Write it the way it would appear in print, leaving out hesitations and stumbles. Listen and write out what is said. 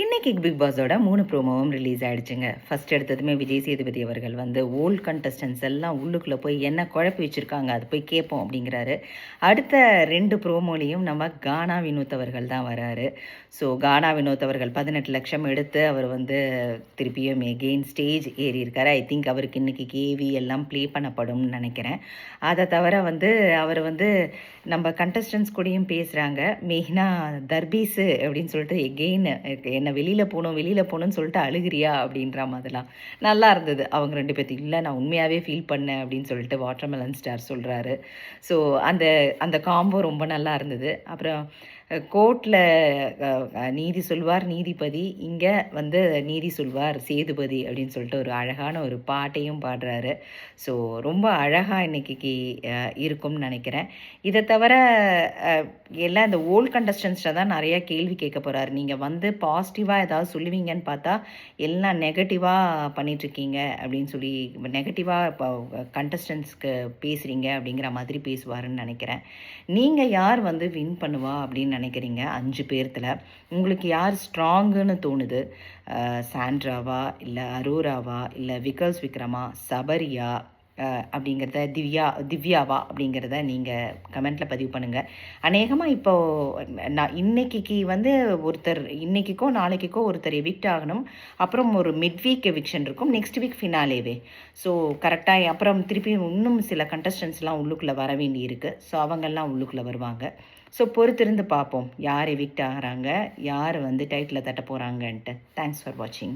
இன்னைக்கு big பாஸோட 3 ப்ரோமோவும் release ஆயிடுச்சுங்க. First எடுத்ததுமே விஜய் சேதுபதி அவர்கள் வந்து ஓல்ட் கண்டஸ்டன்ட்ஸ் எல்லாம் உள்ளுக்குள்ளே போய் என்ன குழப்பி வச்சுருக்காங்க அது போய் கேட்போம் அப்படிங்கிறாரு. அடுத்த 2 ப்ரோமோலையும் நம்ம கானா வினோத் அவர்கள் தான் வராரு. ஸோ கானா வினோத் அவர்கள் 18 லட்சம் எடுத்து அவர் வந்து திருப்பியும் எகெயின் ஸ்டேஜ் ஏறி இருக்காரு. ஐ திங்க் அவருக்கு இன்னைக்கு கேவி எல்லாம் ப்ளே பண்ணப்படும்னு நினைக்கிறேன். அதை தவிர வந்து அவர் வந்து நம்ம கண்டஸ்டன்ஸ் கூடயும் பேசுகிறாங்க. மெயினாக தர்பீஸு அப்படின்னு சொல்லிட்டு எகெயின் என்ன வெளியில் போகணும்னு சொல்லிட்டு அழுகிறியா அப்படின்ற மாதிரிலாம் நல்லா இருந்தது. அவங்க 2 பேர்த்து இல்லை நான் உண்மையாகவே ஃபீல் பண்ணேன் அப்படின்னு சொல்லிட்டு வாட்டர்மெலன் ஸ்டார் சொல்கிறாரு. ஸோ அந்த அந்த காம்போ ரொம்ப நல்லா இருந்தது. அப்புறம் கோர்ட்டில் நீதி சொல்வார் நீதிபதி, இங்கே வந்து நீதி சொல்வார் சேதுபதி அப்படின்னு சொல்லிட்டு ஒரு அழகான ஒரு பாட்டையும் பாடுறாரு. ஸோ ரொம்ப அழகாக இன்னைக்கு இருக்கும்னு நினைக்கிறேன். இதை தவிர எல்லாம் இந்த ஓல்ட் கண்டஸ்டன்ஸில் தான் நிறையா கேள்வி கேட்க போகிறாரு. நீங்கள் வந்து பாசிட்டிவாக ஏதாவது சொல்லுவீங்கன்னு பார்த்தா எல்லாம் நெகட்டிவாக பண்ணிகிட்ருக்கீங்க அப்படின்னு சொல்லி நெகட்டிவாக இப்போ கண்டஸ்டன்ஸ்க்கு பேசுகிறீங்க அப்படிங்கிற மாதிரி பேசுவாருன்னு நினைக்கிறேன். நீங்கள் யார் வந்து வின் பண்ணுவா அப்படின்னு நினைக்கிறீங்க 5 பேர்த்தில்? உங்களுக்கு யார் ஸ்ட்ராங்குன்னு தோணுது? சாண்ட்ராவா, இல்லை அரோராவா, இல்லை விகல்ஸ் விக்ரமா, சபரியா அப்படிங்கிறத திவ்யாவா அப்படிங்கிறத நீங்கள் கமெண்ட்டில் பதிவு பண்ணுங்கள். அநேகமாக இப்போது நான் இன்னைக்கு வந்து ஒருத்தர் இன்னைக்கோ நாளைக்கோ ஒருத்தர் எவிக்ட் ஆகணும். அப்புறம் ஒரு மிட் வீக் எவிக்ஷன் இருக்கும், நெக்ஸ்ட் வீக் ஃபினாலேவே. ஸோ கரெக்டாக அப்புறம் திருப்பி இன்னும் சில கண்டஸ்டன்ஸ்லாம் உள்ளுக்குள்ளே வர வேண்டி இருக்குது. ஸோ அவங்கெல்லாம் உள்ளுக்குள்ளே வருவாங்க. ஸோ பொறுத்திருந்து பார்ப்போம் யார் எவிக்ட் ஆகிறாங்க, யார் வந்து டைட்டில் தட்ட போகிறாங்கன்ட்டு. தேங்க்ஸ் ஃபார் வாட்சிங்.